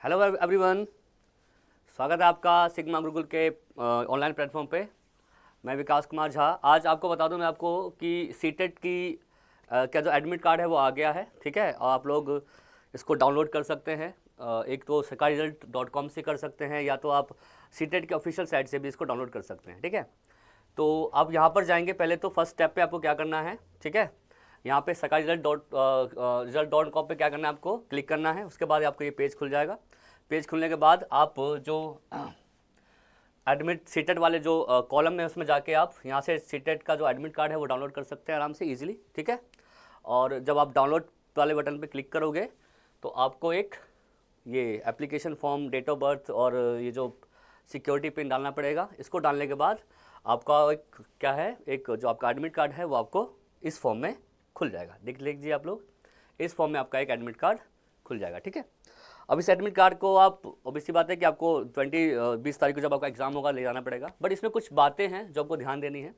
Hello everyone, स्वागत है आपका सिग्मा गुरुकुल के ऑनलाइन प्लेटफॉर्म पे। मैं विकास कुमार झा। आज आपको बता दूं मैं आपको कि सीटेट की क्या जो एडमिट कार्ड है वो आ गया है, ठीक है। और आप लोग इसको डाउनलोड कर सकते हैं। एक तो SECAREsults.com से कर सकते हैं, या तो आप सीटेट के ऑफिशियल साइट से भी इसको डाउनलोड कर सकते हैं, ठीक है। तो आप यहाँ पर जाएंगे, पहले तो फर्स्ट स्टेप पे आपको क्या करना है, ठीक है। यहाँ पे SECAREsults.com पे क्या करना है, आपको क्लिक करना है। उसके बाद आपको ये पेज खुल जाएगा। पेज खुलने के बाद आप जो एडमिट सीटेट वाले जो कॉलम है उसमें जाके आप यहाँ से सीटेट का जो एडमिट कार्ड है वो डाउनलोड कर सकते हैं आराम से इजीली, ठीक है। और जब आप डाउनलोड वाले बटन पे क्लिक करोगे तो आपको एक ये application form, date of birth और ये जो सिक्योरिटी पिन डालना पड़ेगा। इसको डालने के बाद आपका एक क्या है, एक जो आपका एडमिट कार्ड है वो आपको इस फॉर्म में खुल जाएगा। देख लीजिए आप लोग, इस फॉर्म में आपका एक एडमिट कार्ड खुल जाएगा, ठीक है। अब इस एडमिट कार्ड को आप, ऑब्वियसली बात है कि आपको 20 तारीख को जब आपका एग्ज़ाम होगा ले जाना पड़ेगा, बट इसमें कुछ बातें हैं जो आपको ध्यान देनी है।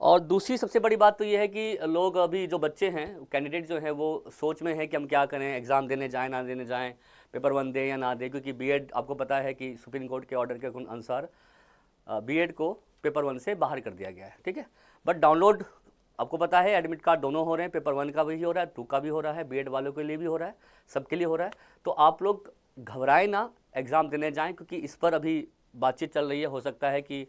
और दूसरी सबसे बड़ी बात तो ये है कि लोग अभी जो बच्चे हैं, कैंडिडेट जो हैं, वो सोच में है कि हम क्या करें, एग्ज़ाम देने जाएँ ना देने जाएँ, पेपर 1 दें या ना दें, क्योंकि बीएड आपको पता है कि सुप्रीम कोर्ट के ऑर्डर के अनुसार बीएड को पेपर 1 से बाहर कर दिया गया है, ठीक है। बट डाउनलोड आपको पता है एडमिट कार्ड दोनों हो रहे हैं, पेपर 1 का भी हो रहा है, 2 का भी हो रहा है, बीएड वालों के लिए भी हो रहा है, सबके लिए हो रहा है। तो आप लोग घबराएं ना, एग्ज़ाम देने जाएं, क्योंकि इस पर अभी बातचीत चल रही है। हो सकता है कि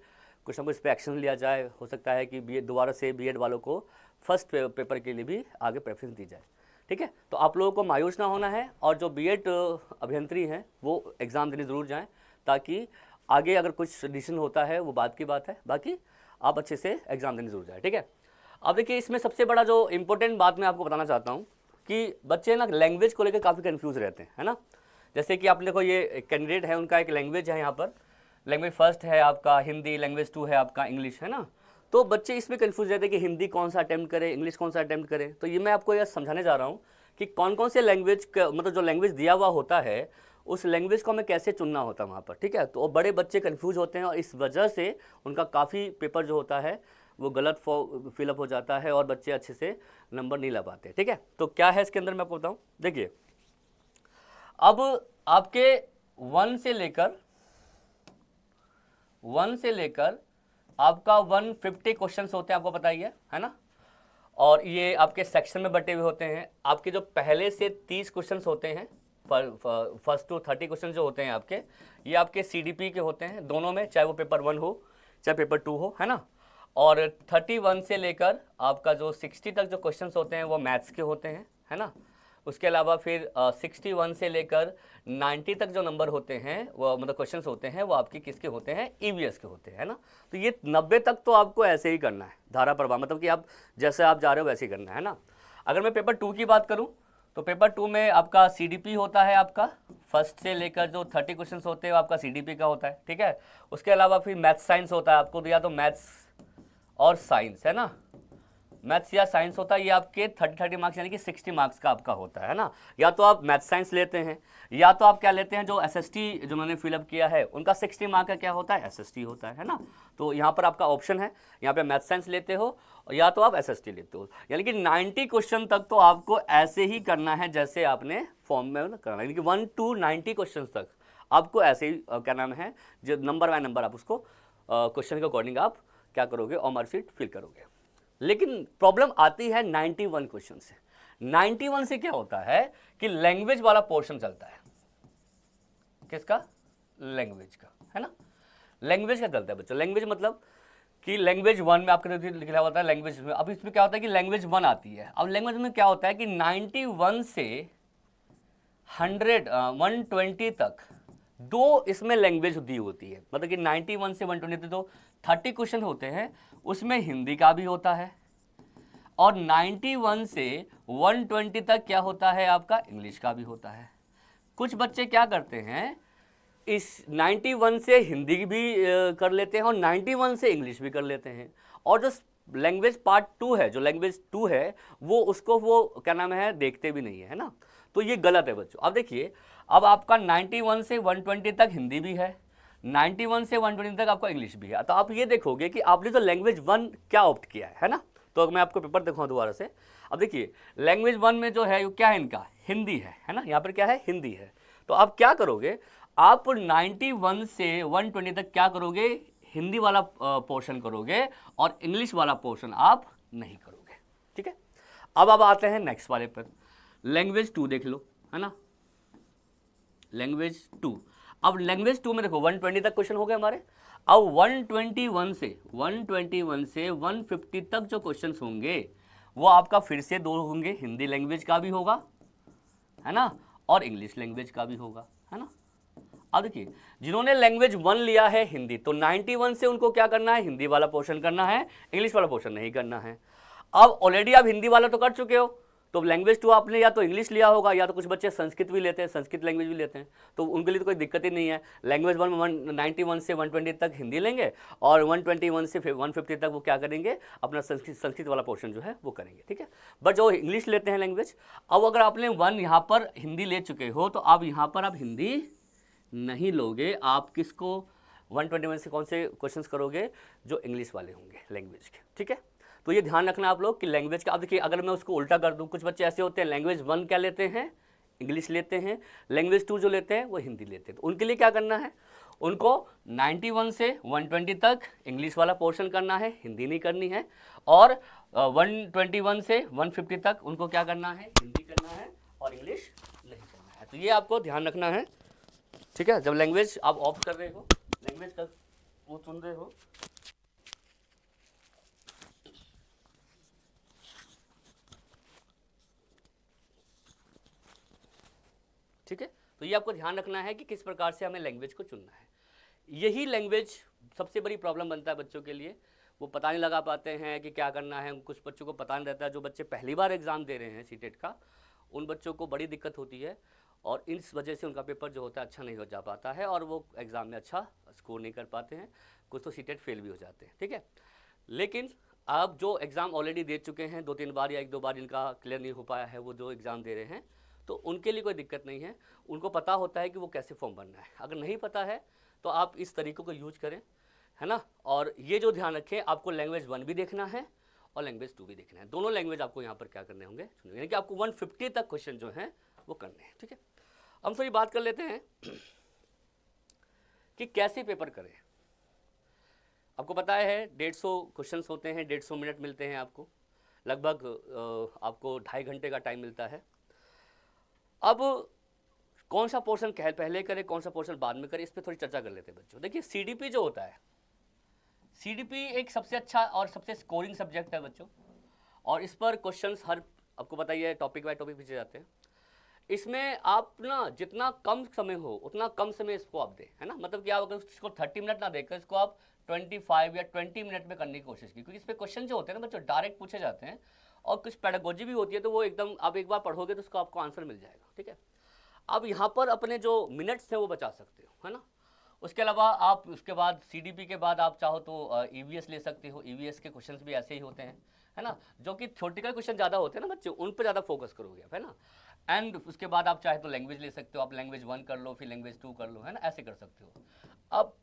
कुछ ना कुछ इस पर एक्शन लिया जाए, हो सकता है कि बीएड दोबारा से बीएड वालों को फर्स्ट पेपर के लिए भी आगे प्रेफरेंस दी जाए, ठीक है। तो आप लोगों को मायूस ना होना है, और जो बीएड अभियंत्री हैं वो एग्ज़ाम देने ज़रूर जाएँ, ताकि आगे अगर कुछ डिसीजन होता है वो बात की बात है, बाकी आप अच्छे से एग्ज़ाम देने ज़रूर जाए, ठीक है। अब देखिए, इसमें सबसे बड़ा जो इम्पोर्टेंट बात मैं आपको बताना चाहता हूँ कि बच्चे ना लैंग्वेज को लेकर काफ़ी कंफ्यूज रहते हैं, है ना। जैसे कि आप देखो, ये कैंडिडेट है, उनका एक लैंग्वेज है, यहाँ पर लैंग्वेज फर्स्ट है आपका हिंदी, लैंग्वेज 2 है आपका इंग्लिश, है ना। तो बच्चे इसमें कंफ्यूज रहते हैं कि हिंदी कौन सा अटैम्प्ट करें, इंग्लिश कौन सा अटैम्प्ट करें। तो ये मैं आपको यह समझाने जा रहा हूँ कि कौन कौन से लैंग्वेज का, मतलब जो लैंग्वेज दिया हुआ होता है उस लैंग्वेज को हमें कैसे चुनना होता है वहाँ पर, ठीक है। तो बड़े बच्चे कंफ्यूज होते हैं, और इस वजह से उनका काफ़ी पेपर जो होता है वो गलत फिलअप हो जाता है, और बच्चे अच्छे से नंबर नहीं ला पाते, ठीक है। तो क्या है इसके अंदर मैं आपको बताऊँ। देखिए, अब आपके 1 से लेकर आपका 150 क्वेश्चंस होते हैं, आपको पता ही है ना। और ये आपके सेक्शन में बटे हुए होते हैं। आपके जो पहले से 30 क्वेश्चंस होते हैं, फर्स्ट टू 30 क्वेश्चन जो होते हैं आपके, ये आपके सीडीपी के होते हैं दोनों में, चाहे वो पेपर 1 हो चाहे पेपर 2 हो, है ना। और 31 से लेकर आपका जो 60 तक जो क्वेश्चंस होते हैं वो मैथ्स के होते हैं, है ना। उसके अलावा फिर 61 से लेकर 90 तक जो नंबर होते हैं वो, मतलब क्वेश्चंस होते हैं, वो आपके किसके होते हैं, ईवीएस के होते हैं, है ना। तो ये 90 तक तो आपको ऐसे ही करना है, धारा प्रवाह, मतलब कि आप जैसे आप जा रहे हो वैसे ही करना है ना। अगर मैं पेपर 2 की बात करूं तो पेपर 2 में आपका सीडीपी होता है, आपका फर्स्ट से लेकर जो 30 क्वेश्चन होते हैं वो आपका सीडीपी का होता है, ठीक है। उसके अलावा फिर मैथ्स साइंस होता है, आपको दिया तो मैथ्स और साइंस, है ना। मैथ्स या साइंस होता है, ये आपके 30 मार्क्स यानी कि 60 मार्क्स का आपका होता है ना। या तो आप मैथ्स साइंस लेते हैं, या तो आप क्या लेते हैं, जो एसएसटी जो मैंने फिलअप किया है उनका 60 मार्क का क्या होता है, एसएसटी होता है ना। तो यहाँ पर आपका ऑप्शन है, यहाँ पे मैथ्स साइंस लेते हो या तो आप एसएसटी लेते हो, यानी कि 90 क्वेश्चन तक तो आपको ऐसे ही करना है जैसे आपने फॉर्म में करना है, यानी कि 1 to 90 क्वेश्चन तक आपको ऐसे ही क्या नाम है, जो नंबर बाय नंबर आप उसको क्वेश्चन के अकॉर्डिंग आप क्या करोगे और मार्कशीट फिल करोगे। लेकिन प्रॉब्लम आती है 91 क्वेश्चन से। 91 से क्या होता है कि लैंग्वेज वाला पोर्शन चलता है, किसका, लैंग्वेज का, है ना। लैंग्वेज का चलता है बच्चों। लैंग्वेज मतलब कि लैंग्वेज 1 में आपके लिखा होता है लैंग्वेज में। अब इसमें क्या होता है कि लैंग्वेज 1 आती है। अब लैंग्वेज में क्या होता है कि 91 से 120 तक दो इसमें लैंग्वेज दी होती है, मतलब कि 91 से 120 तो 30 क्वेश्चन होते हैं, उसमें हिंदी का भी होता है, और 91 से 120 तक क्या होता है, आपका इंग्लिश का भी होता है। कुछ बच्चे क्या करते हैं, इस 91 से हिंदी भी कर लेते हैं और 91 से इंग्लिश भी कर लेते हैं, और जो लैंग्वेज पार्ट 2 है, जो लैंग्वेज 2 है वो उसको वो क्या नाम है देखते भी नहीं है ना। तो ये गलत है बच्चों। अब देखिए, अब आपका 91 से 120 तक हिंदी भी है, 91 से 120 तक आपका इंग्लिश भी है। तो आप ये देखोगे कि आपने तो लैंग्वेज 1 क्या ऑप्ट किया है ना। तो मैं आपको पेपर दिखाऊं दोबारा से। अब देखिए, लैंग्वेज 1 में जो है क्या है, इनका हिंदी है ना, यहाँ पर क्या है, हिंदी है। तो आप क्या करोगे, आप 91 से 120 तक क्या करोगे, हिंदी वाला पोर्शन करोगे और इंग्लिश वाला पोर्शन आप नहीं करोगे, ठीक है। अब आते हैं नेक्स्ट वाले पर, लैंग्वेज 2 देख लो, है ना, लैंग्वेज 2। अब लैंग्वेज 2 में देखो 120 तक क्वेश्चन हो गए हमारे। अब 121 से 150 तक जो क्वेश्चंस होंगे वो आपका फिर से 2 होंगे, हिंदी लैंग्वेज का भी होगा, है ना, और इंग्लिश लैंग्वेज का भी होगा, है ना। अब देखिए जिन्होंने लैंग्वेज 1 लिया है हिंदी, तो 91 से उनको क्या करना है, हिंदी वाला पोर्शन करना है, इंग्लिश वाला पोर्शन नहीं करना है। अब ऑलरेडी आप हिंदी वाला तो कर चुके हो, तो लैंग्वेज 2 आपने या तो इंग्लिश लिया होगा या तो कुछ बच्चे संस्कृत भी लेते हैं, संस्कृत लैंग्वेज भी लेते हैं, तो उनके लिए तो कोई दिक्कत ही नहीं है। लैंग्वेज 1 में 91 से 120 तक हिंदी लेंगे और 121 से 150 तक वो क्या करेंगे, अपना संस्कृत वाला पोर्शन जो है वो करेंगे, ठीक है। बट जो इंग्लिश लेते हैं लैंग्वेज, अब अगर आपने 1 यहाँ पर हिंदी ले चुके हो तो आप यहाँ पर आप हिंदी नहीं लोगे, आप किसको 121 से कौन से क्वेश्चंस करोगे, जो इंग्लिश वाले होंगे लैंग्वेज के, ठीक है। तो ये ध्यान रखना आप लोग कि लैंग्वेज का, अब देखिए अगर मैं उसको उल्टा कर दूं, कुछ बच्चे ऐसे होते हैं लैंग्वेज 1 क्या लेते हैं, इंग्लिश लेते हैं, लैंग्वेज 2 जो लेते हैं वो हिंदी लेते हैं, तो उनके लिए क्या करना है, उनको 91 से 120 तक इंग्लिश वाला पोर्शन करना है, हिंदी नहीं करनी है, और 121 से 150 तक उनको क्या करना है, हिंदी करना है और इंग्लिश नहीं करना है। तो ये आपको ध्यान रखना है, ठीक है। जब लैंग्वेज आप ऑप्ट कर रहे हो, लैंग्वेज का वो चुन रहे हो, ठीक है, तो ये आपको ध्यान रखना है कि किस प्रकार से हमें लैंग्वेज को चुनना है। यही लैंग्वेज सबसे बड़ी प्रॉब्लम बनता है बच्चों के लिए, वो पता नहीं लगा पाते हैं कि क्या करना है, कुछ बच्चों को पता नहीं रहता है, जो बच्चे पहली बार एग्ज़ाम दे रहे हैं सीटेट का, उन बच्चों को बड़ी दिक्कत होती है और इस वजह से उनका पेपर जो होता है अच्छा नहीं हो जा पाता है और वो एग्ज़ाम में अच्छा स्कोर नहीं कर पाते हैं, कुछ तो सीटेट फेल भी हो जाते हैं, ठीक है। लेकिन आप जो एग्ज़ाम ऑलरेडी दे चुके हैं 2-3 बार या 1-2 बार जिनका क्लियर नहीं हो पाया है, वो जो एग्ज़ाम दे रहे हैं, तो उनके लिए कोई दिक्कत नहीं है, उनको पता होता है कि वो कैसे फॉर्म भरना है। अगर नहीं पता है तो आप इस तरीक़ों को यूज करें, है ना। और ये जो ध्यान रखें, आपको लैंग्वेज 1 भी देखना है और लैंग्वेज 2 भी देखना है, दोनों लैंग्वेज आपको यहाँ पर क्या करने होंगे, यानी कि आपको 150 तक क्वेश्चन जो हैं वो करने हैं, ठीक है। हम थोड़ी बात कर लेते हैं कि कैसे पेपर करें। आपको पता है 150 क्वेश्चंस होते हैं, 150 मिनट मिलते हैं आपको, लगभग आपको 2.5 घंटे का टाइम मिलता है। अब कौन सा पोर्शन पहले करें, कौन सा पोर्शन बाद में करें, इस पर थोड़ी चर्चा कर लेते हैं बच्चों। देखिए सीडीपी जो होता है, सीडीपी एक सबसे अच्छा और सबसे स्कोरिंग सब्जेक्ट है बच्चों, और इस पर क्वेश्चंस हर, आपको पता ही है, टॉपिक बाय टॉपिक पूछे जाते हैं। इसमें आप ना जितना कम समय हो उतना कम समय इसको आप दें, है ना, मतलब कि आप अगर इसको 30 मिनट ना देकर इसको आप 25 या 20 मिनट में करने की कोशिश की, क्योंकि इस पर क्वेश्चन जो होते हैं ना बच्चों डायरेक्ट पूछे जाते हैं और कुछ पेडागोजी भी होती है, तो वो एकदम आप एक बार पढ़ोगे तो उसका आपको आंसर मिल जाएगा, ठीक है। अब यहाँ पर अपने जो मिनट्स हैं वो बचा सकते हो, है ना। उसके अलावा आप उसके बाद सीडीपी के बाद आप चाहो तो ईवीएस ले सकते हो, ईवीएस के क्वेश्चंस भी ऐसे ही होते हैं, है ना, जो कि थ्योरेटिकल क्वेश्चन ज़्यादा होते हैं ना बच्चे, उन पर ज़्यादा फोकस करोगे, है ना। एंड उसके बाद आप चाहे तो लैंग्वेज ले सकते हो, आप लैंग्वेज 1 कर लो फिर लैंग्वेज 2 कर लो, है ना, ऐसे कर सकते हो। अब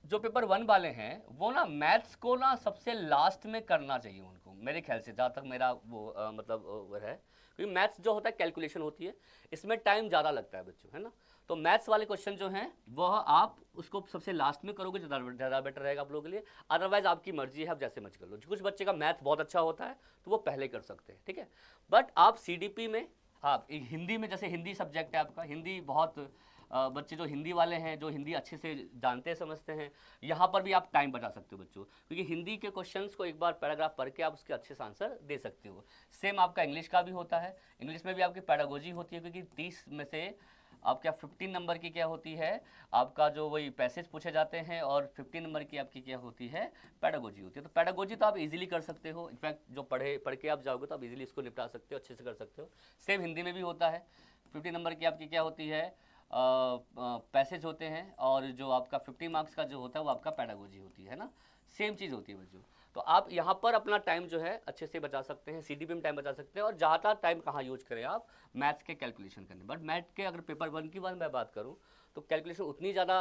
जो पेपर 1 वाले हैं वो ना मैथ्स को ना सबसे लास्ट में करना चाहिए उनको, मेरे ख्याल से, जहाँ तक मेरा वो मतलब वो है, क्योंकि मैथ्स जो होता है कैलकुलेशन होती है, इसमें टाइम ज़्यादा लगता है बच्चों, है ना। तो मैथ्स वाले क्वेश्चन जो हैं वह आप उसको सबसे लास्ट में करोगे, ज़्यादा बेटर रहेगा आप लोगों के लिए। अदरवाइज आपकी मर्जी है, आप जैसे मर्जी कर लो। कुछ बच्चे का मैथ बहुत अच्छा होता है तो वो पहले कर सकते हैं, ठीक है। बट आप सीडीपी में, हाँ हिंदी में, जैसे हिंदी सब्जेक्ट है आपका, हिंदी बहुत बच्चे जो हिंदी वाले हैं, जो हिंदी अच्छे से जानते समझते हैं, यहाँ पर भी आप टाइम बचा सकते हो बच्चों, क्योंकि हिंदी के क्वेश्चंस को एक बार पैराग्राफ पढ़ के आप उसके अच्छे से आंसर दे सकते हो। सेम आपका इंग्लिश का भी होता है, इंग्लिश में भी आपकी पैडागोजी होती है, क्योंकि 30 में से आपका 15 नंबर की क्या होती है, आपका जो वही पैसेज पूछे जाते हैं, और 15 नंबर की आपकी क्या होती है, पैडागोजी होती है। तो पैडागोजी तो आप इजीली कर सकते हो, इनफैक्ट जो पढ़ के आप जाओगे तो आप इजीली इसको निपटा सकते हो, अच्छे से कर सकते हो। सेम हिंदी में भी होता है, 50 नंबर की आपकी क्या होती है, पैसेज होते हैं, और जो आपका 50 मार्क्स का जो होता है वो आपका पैडागोजी होती है ना, सेम चीज़ होती है बच्चों। तो आप यहाँ पर अपना टाइम जो है अच्छे से बचा सकते हैं, सीडीपी में टाइम बचा सकते हैं, और ज़्यादा टाइम कहाँ यूज करें आप, मैथ्स के कैलकुलेशन करने। बट मैथ के अगर पेपर 1 की मैं बात करूँ तो कैलकुलेशन उतनी ज़्यादा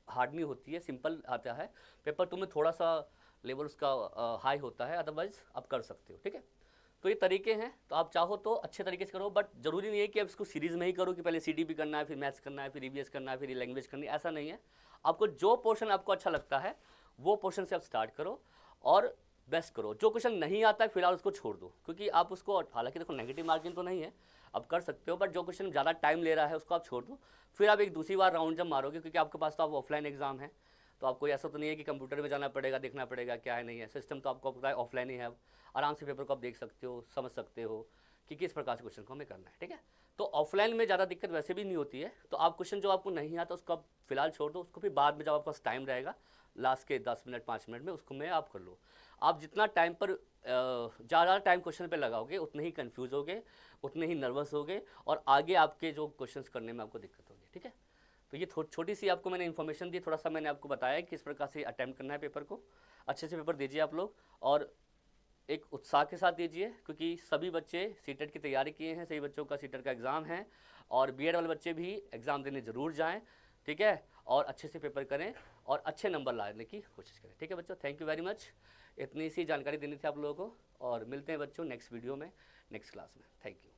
हार्ड नहीं होती है, सिंपल आता है। पेपर 2 में थोड़ा सा लेवल उसका हाई होता है, अदरवाइज आप कर सकते हो, ठीक है। तो ये तरीके हैं, तो आप चाहो तो अच्छे तरीके से करो, बट जरूरी नहीं है कि आप इसको सीरीज़ में ही करो कि पहले सीडीपी करना है, फिर मैथ्स करना है, फिर ईवीएस करना है, फिर लैंग्वेज करनी है, ऐसा नहीं है। आपको जो पोर्शन आपको अच्छा लगता है वो पोर्शन से आप स्टार्ट करो और बेस्ट करो। जो क्वेश्चन नहीं आता है फिलहाल उसको छोड़ दो, क्योंकि आप उसको, हालांकि देखो नेगेटिव मार्किंग तो नहीं है, आप कर सकते हो, बट जो क्वेश्चन ज़्यादा टाइम ले रहा है उसको आप छोड़ दो। फिर आप एक दूसरी बार राउंड जब मारोगे, क्योंकि आपके पास तो आप ऑफलाइन एग्जाम है, तो आपको ऐसा तो नहीं है कि कंप्यूटर में जाना पड़ेगा, देखना पड़ेगा क्या है नहीं है, सिस्टम तो आपको पता है ऑफलाइन ही है। आराम से पेपर को आप देख सकते हो, समझ सकते हो कि किस प्रकार से क्वेश्चन को हमें करना है, ठीक है। तो ऑफलाइन में ज़्यादा दिक्कत वैसे भी नहीं होती है, तो आप क्वेश्चन जो आपको नहीं आता उसको आप फिलहाल छोड़ दो, उसको फिर बाद में जब आपके पास टाइम रहेगा लास्ट के 10 मिनट 5 मिनट में उसको मैं आप कर लो। आप जितना टाइम पर ज़्यादा टाइम क्वेश्चन पे लगाओगे उतने ही कंफ्यूज होगे, उतने ही नर्वस होगे, और आगे आपके जो क्वेश्चंस करने में आपको दिक्कत होगी, ठीक है। तो ये छोटी सी आपको मैंने इन्फॉर्मेशन दी, थोड़ा सा मैंने आपको बताया कि किस प्रकार से अटैम्प्ट करना है पेपर को। अच्छे से पेपर दीजिए आप लोग, और एक उत्साह के साथ दीजिए, क्योंकि सभी बच्चे सीटेट की तैयारी किए हैं, सभी बच्चों का सीटेट का एग्ज़ाम है, और बीएड वाले बच्चे भी एग्ज़ाम देने ज़रूर जाएं, ठीक है, और अच्छे से पेपर करें और अच्छे नंबर लाने की कोशिश करें, ठीक है बच्चों। थैंक यू वेरी मच, इतनी सी जानकारी देनी थी आप लोगों को, और मिलते हैं बच्चों नेक्स्ट वीडियो में, नेक्स्ट क्लास में। Thank you.